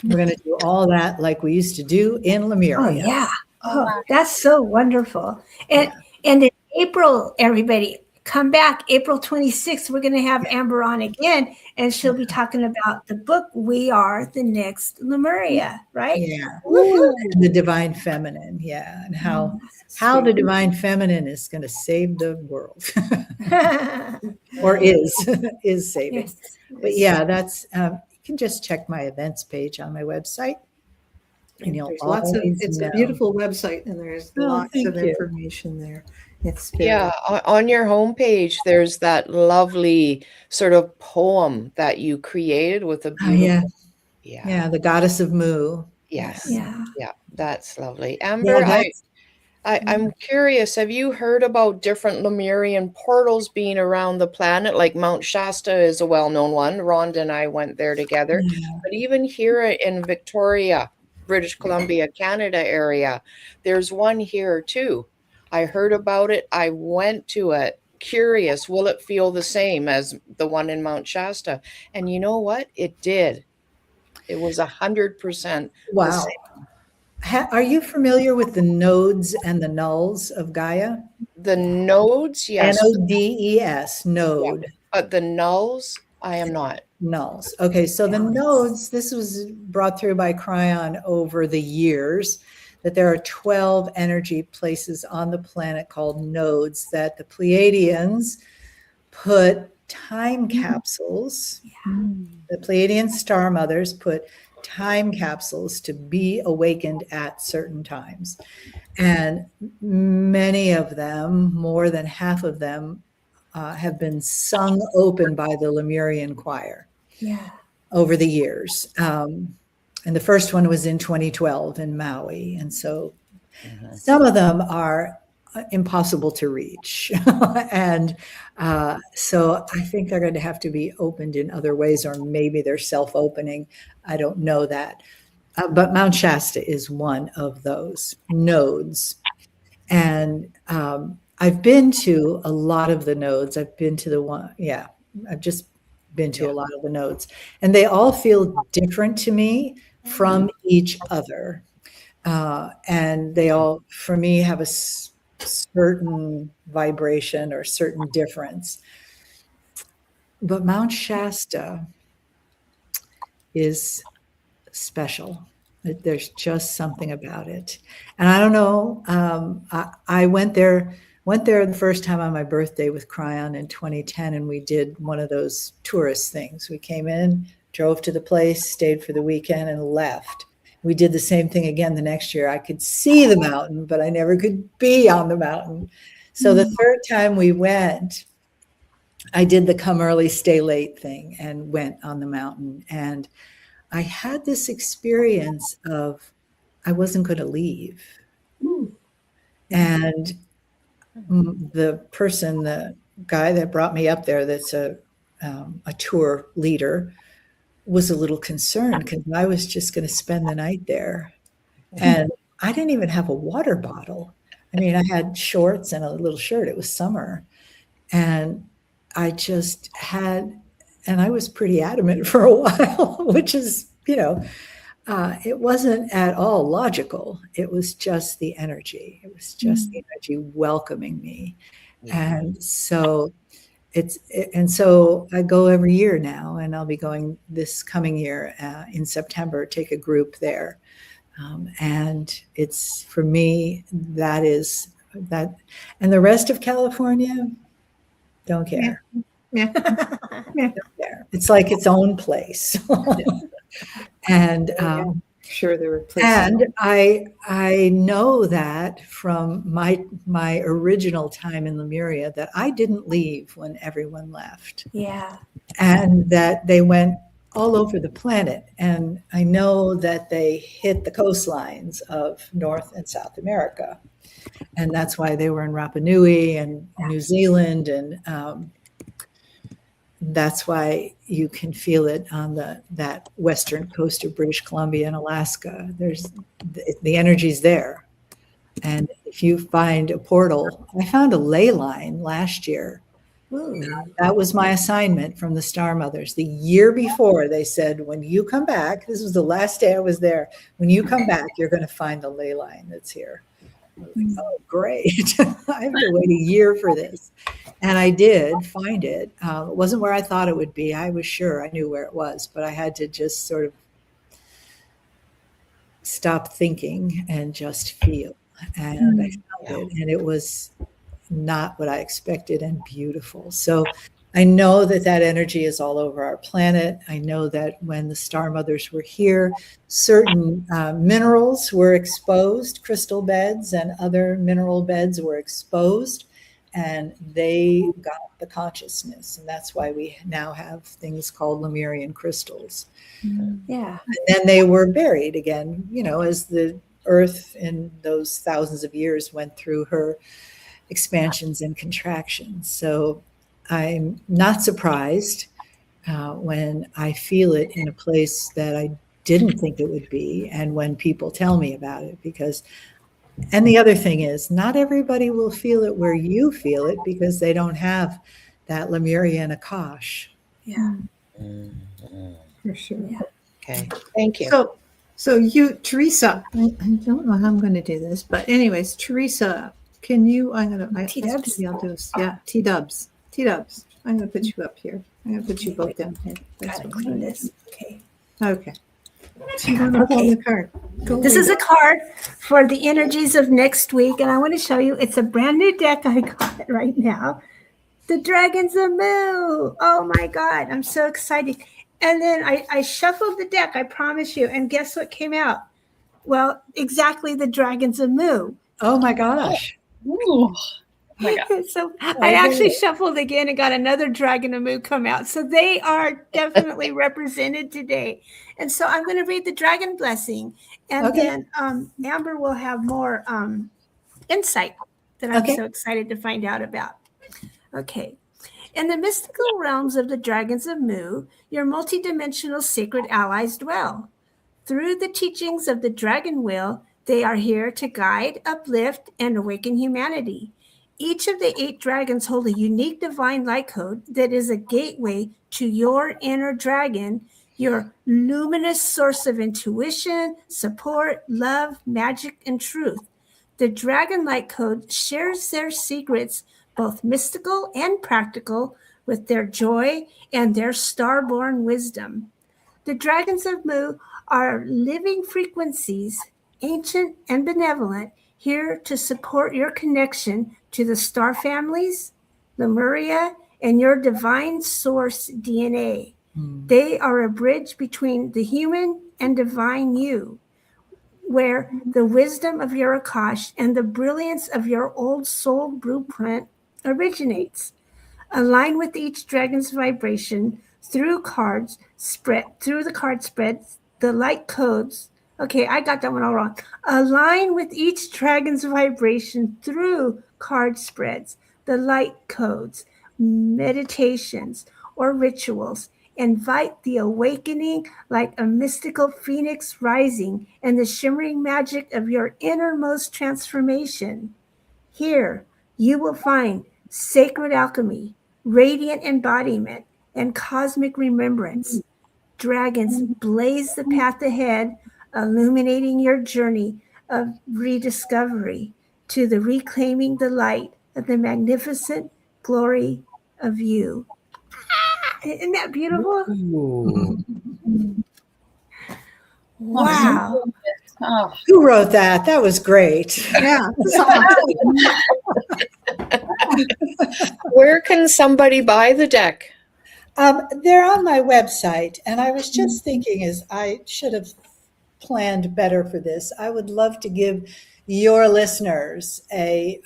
we're going to do all that like we used to do in Lemuria. Oh yeah. Oh, that's so wonderful. And in April, everybody come back. April 26th, we're going to have Amber on again, and she'll be talking about the book We Are the Next Lemuria, right? Yeah. And the divine feminine, and how the divine feminine is going to save the world, or is saving. Yes. But yeah, that's you can just check my events page on my website, and you'll There's lots of. It's a beautiful website, and there's lots of information there. It's on your homepage, there's that lovely sort of poem that you created with a beautiful. The goddess of Mu. Yes. Yeah. Yeah, that's lovely. Amber, I'm curious, have you heard about different Lemurian portals being around the planet? Like Mount Shasta is a well-known one. Rhonda and I went there together. But even here in Victoria, British Columbia, Canada area, there's one here too. I heard about it. I went to it. Curious, will it feel the same as the one in Mount Shasta? And you know what? It did. It was 100%. Wow. Are you familiar with the nodes and the nulls of Gaia? The nodes, yes. Nodes, node. Yeah. But the nulls, I am not. Nulls. Okay, so the nodes, this was brought through by Cryon over the years, that there are 12 energy places on the planet called nodes that the Pleiadians put time capsules. The Pleiadian star mothers put time capsules to be awakened at certain times. And many of them, more than half of them, have been sung open by the Lemurian choir over the years. And the first one was in 2012 in Maui. And so some of them are impossible to reach. And so I think they're going to have to be opened in other ways, or maybe they're self-opening. I don't know that. But Mount Shasta is one of those nodes. And I've been to a lot of the nodes. I've been to the one, I've just been to a lot of the nodes. And they all feel different to me from each other. And they all, for me, have a certain vibration or certain difference. But Mount Shasta is special. There's just something about it. And I don't know, I went there the first time on my birthday with Cryon in 2010, and we did one of those tourist things. We came in, drove to the place, stayed for the weekend, and left. We did the same thing again the next year. I could see the mountain, but I never could be on the mountain. So the third time we went, I did the come early, stay late thing and went on the mountain. And I had this experience of I wasn't going to leave. And the person, the guy that brought me up there, that's a tour leader, was a little concerned because I was just going to spend the night there. And I didn't even have a water bottle. I mean, I had shorts and a little shirt. It was summer. And I just had, and I was pretty adamant for a while, which is, it wasn't at all logical. It was just the energy. It was just the energy welcoming me. And so so I go every year now, and I'll be going this coming year in September, take a group there. And it's, for me, that is that. And the rest of California, don't care. Yeah. Don't care. It's like its own place. And sure, there were places. And I know that from my original time in Lemuria that I didn't leave when everyone left. Yeah. And that they went all over the planet. And I know that they hit the coastlines of North and South America. And that's why they were in Rapa Nui and New Zealand. And that's why you can feel it on that western coast of British Columbia and Alaska. There's the energy's there. And if you find a portal, I found a ley line last year. That was my assignment from the Star Mothers. The year before, they said, when you come back, this was the last day I was there, when you come back, you're going to find the ley line that's here. I was like, oh, great. I have to wait a year for this. And I did find it. It wasn't where I thought it would be. I was sure I knew where it was, but I had to just sort of stop thinking and just feel. And I found it, and it was not what I expected, and beautiful. So I know that energy is all over our planet. I know that when the Star Mothers were here, certain minerals were exposed, crystal beds and other mineral beds were exposed, and they got the consciousness. And that's why we now have things called Lemurian crystals. Yeah. And then they were buried again, as the Earth in those thousands of years went through her expansions and contractions. So I'm not surprised when I feel it in a place that I didn't think it would be, and when people tell me about it, and the other thing is, not everybody will feel it where you feel it, because they don't have that Lemurian Akash. Yeah. For sure. Yeah. Okay, thank you. So you, Teresa, I don't know how I'm going to do this, but anyways, Teresa, can you, T-dubs? I'll do, T-dubs. T-dubs. I'm going to put you up here. I'm going to put you both down here. Gotta clean this. Okay. Okay. So you want to hold the card. This is a card for the energies of next week, and I want to show you. It's a brand new deck I got right now. The Dragons of Mu. Oh my God, I'm so excited. And then I shuffled the deck, I promise you, and guess what came out? Well, exactly the Dragons of Mu. Oh my gosh. Ooh. Oh my God. So I actually shuffled again and got another Dragon of Mu come out. So they are definitely represented today. And so I'm going to read the Dragon Blessing. And then Amber will have more insight that I'm Okay. so excited to find out about. Okay. In the mystical realms of the dragons of Mu, your multidimensional sacred allies dwell. Through the teachings of the dragon wheel, they are here to guide, uplift, and awaken humanity. Each of the 8 dragons hold a unique divine light code that is a gateway to your inner dragon, your luminous source of intuition, support, love, magic, and truth. The Dragon Light Code shares their secrets, both mystical and practical, with their joy and their star-born wisdom. The dragons of Mu are living frequencies, ancient and benevolent, here to support your connection to the star families, Lemuria, and your divine source DNA. They are a bridge between the human and divine you, where the wisdom of your Akash and the brilliance of your old soul blueprint originates. Align with each dragon's vibration through the card spreads, the light codes. Okay, I got that one all wrong. Align with each dragon's vibration through card spreads, the light codes, meditations, or rituals. Invite the awakening like a mystical phoenix rising and the shimmering magic of your innermost transformation. Here, you will find sacred alchemy, radiant embodiment, and cosmic remembrance. Dragons blaze the path ahead, illuminating your journey of rediscovery to the reclaiming the light of the magnificent glory of you. Isn't that beautiful? Ooh. Wow. Oh, Who wrote that? That was great. Yeah. Where can somebody buy the deck? They're on my website, and I was just thinking, as I should have planned better for this, I would love to give your listeners a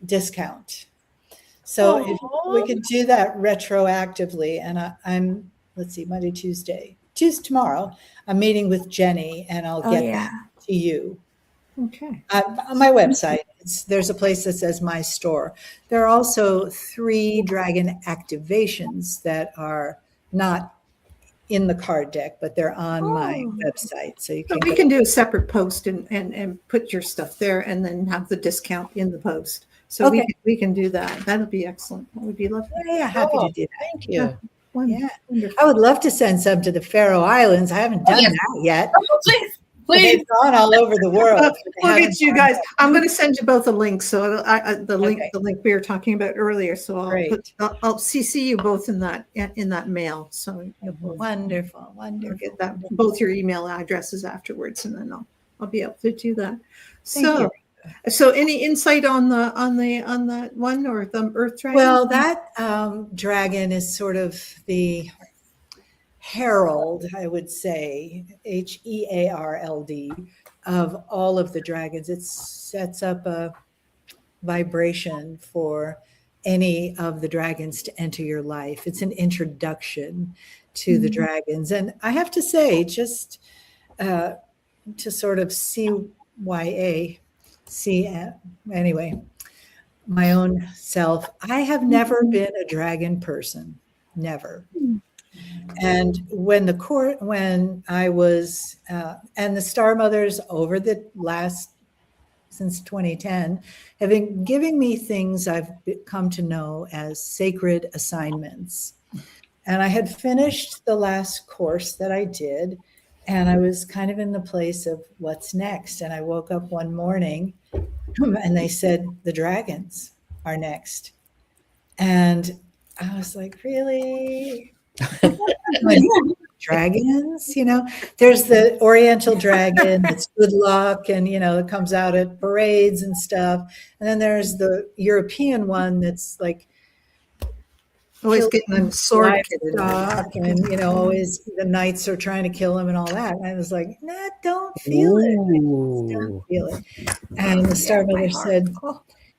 discount. So if we could do that retroactively, and I'm, let's see, Monday, Tuesday, tomorrow, I'm meeting with Jenny, and I'll get that to you. Okay. On my website, there's a place that says My Store. There are also 3 dragon activations that are not in the card deck, but they're on my website. So you can But we can do a separate post and put your stuff there and then have the discount in the post. So Okay. we can do that. That'll be excellent. That would be lovely. Yeah, happy to do that. Thank you. Yeah. Wonderful. I would love to send some to the Faroe Islands. I haven't done that yet. please, But please. they've gone all over the world. but they We'll haven't get you done guys. that. I'm going to send you both a link. So the link, Okay. the link we were talking about earlier. So Great. I'll CC you both in that mail. So you'll both Wonderful, I'll wonderful. get that both your email addresses afterwards, and then I'll be able to do that. Thank So you. so any insight on that one or the Earth Dragon? Well, that dragon is sort of the herald, I would say, HEARLD, of all of the dragons. It sets up a vibration for any of the dragons to enter your life. It's an introduction to the dragons. And I have to say, just to sort of anyway, my own self, I have never been a dragon person, never. And when I was, and the Star Mothers over the last, since 2010, have been giving me things I've come to know as sacred assignments. And I had finished the last course that I did, and I was kind of in the place of what's next. And I woke up one morning and they said, the dragons are next. And I was like, really? Like, dragons, there's the Oriental dragon that's good luck and it comes out at parades and stuff, and then there's the European one that's like Always getting a sword livestock, and always the knights are trying to kill him and all that. And I was like, nah, don't feel it. Don't feel it. And the Star Mother said,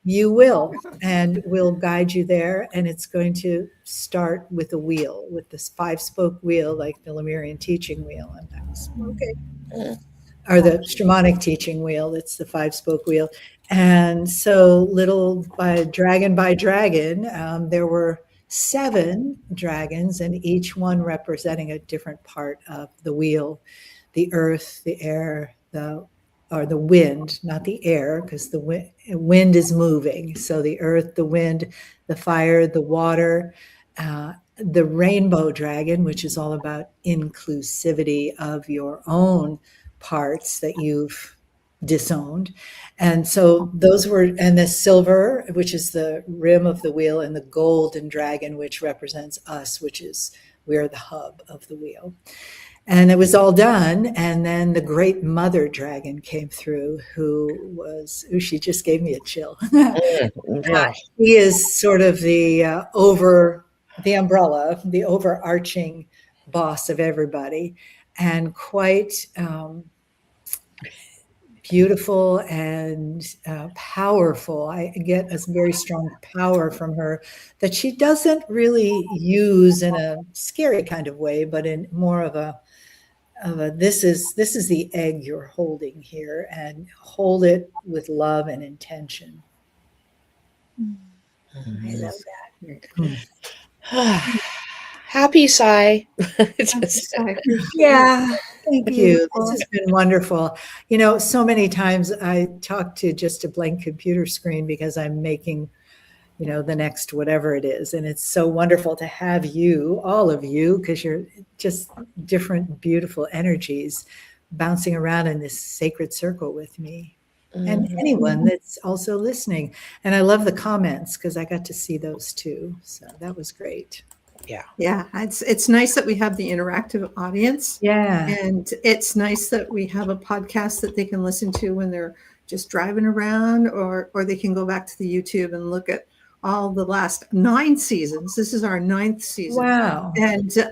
you will, and we'll guide you there. And it's going to start with a wheel, with this 5-spoke wheel, like the Lemurian teaching wheel. And I was, okay. Or the shamanic teaching wheel, it's the 5-spoke wheel. And so little by dragon, there were 7 dragons, and each one representing a different part of the wheel: the earth, the air, or the wind, not the air, because the wind is moving. So the earth, the wind, the fire, the water, the rainbow dragon, which is all about inclusivity of your own parts that you've disowned. And so those were, and the silver, which is the rim of the wheel, and the golden dragon, which represents us, which is, we're the hub of the wheel. And it was all done. And then the great mother dragon came through, she just gave me a chill. Yeah. He is sort of the the umbrella, the overarching boss of everybody, and quite beautiful and powerful. I get a very strong power from her that she doesn't really use in a scary kind of way, but in more of a this is the egg you're holding here, and hold it with love and intention. I love that. Happy sigh. Yeah. Thank you. This has been wonderful. You know, so many times I talk to just a blank computer screen because I'm making, the next whatever it is. And it's so wonderful to have you, all of you, because you're just different, beautiful energies bouncing around in this sacred circle with me. And anyone that's also listening. And I love the comments because I got to see those too. So that was great. Yeah, it's nice that we have the interactive audience. Yeah. And it's nice that we have a podcast that they can listen to when they're just driving around, or they can go back to the YouTube and look at all the last 9 seasons. This is our 9th season. Wow.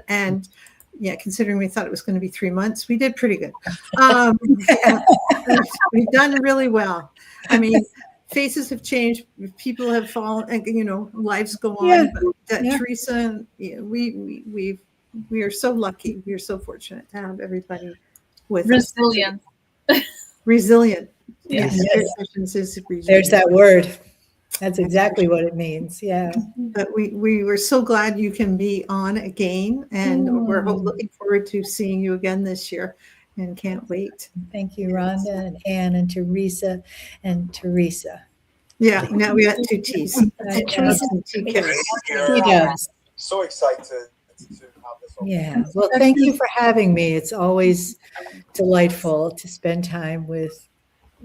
And yeah, considering we thought it was going to be 3 months, we did pretty good. We've done really well. I mean, faces have changed, people have fallen, and lives go on. Yeah. But Teresa, we are so lucky. We are so fortunate to have everybody with Resilient. Resilient. Yes. Is resilient. There's that word. That's exactly what it means. Yeah. But we were so glad you can be on again, and we're looking forward to seeing you again this year, and can't wait. Thank you, Rhonda and Anne and Teresa and Teresa. Yeah, now we got 2 T's. Teresa. So excited to have this. Yeah. Well, thank you for having me. It's always delightful to spend time with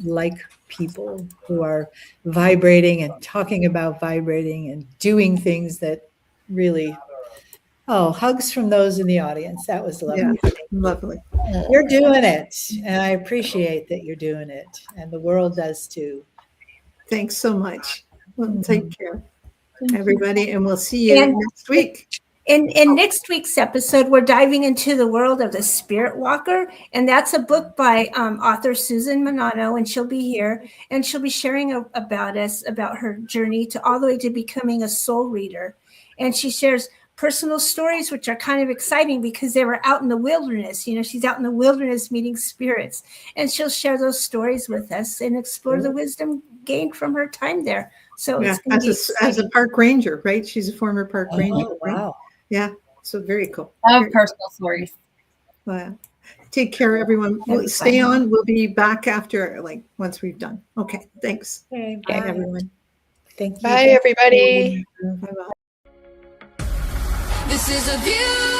like people who are vibrating and talking about vibrating and doing things that really, hugs from those in the audience. That was lovely. Yeah, lovely. You're doing it. And I appreciate that you're doing it. And the world does too. Thanks so much. Well, take care, everybody, and we'll see you next week. In next week's episode, we're diving into the world of the Spirit Walker, and that's a book by author Susan Manano, and she'll be here, and she'll be sharing about her journey to all the way to becoming a soul reader. And she shares personal stories, which are kind of exciting because they were out in the wilderness. She's out in the wilderness meeting spirits, and she'll share those stories with us and explore the wisdom gained from her time there. So Yeah, as a park ranger, right? She's a former park ranger. Right? Wow. Yeah, so very cool. I have personal stories. Take care, everyone. Stay on. We'll be back after, once we've done. Okay, thanks. Okay, Bye, everyone. Thank you. Bye, everybody. Bye-bye. This is a view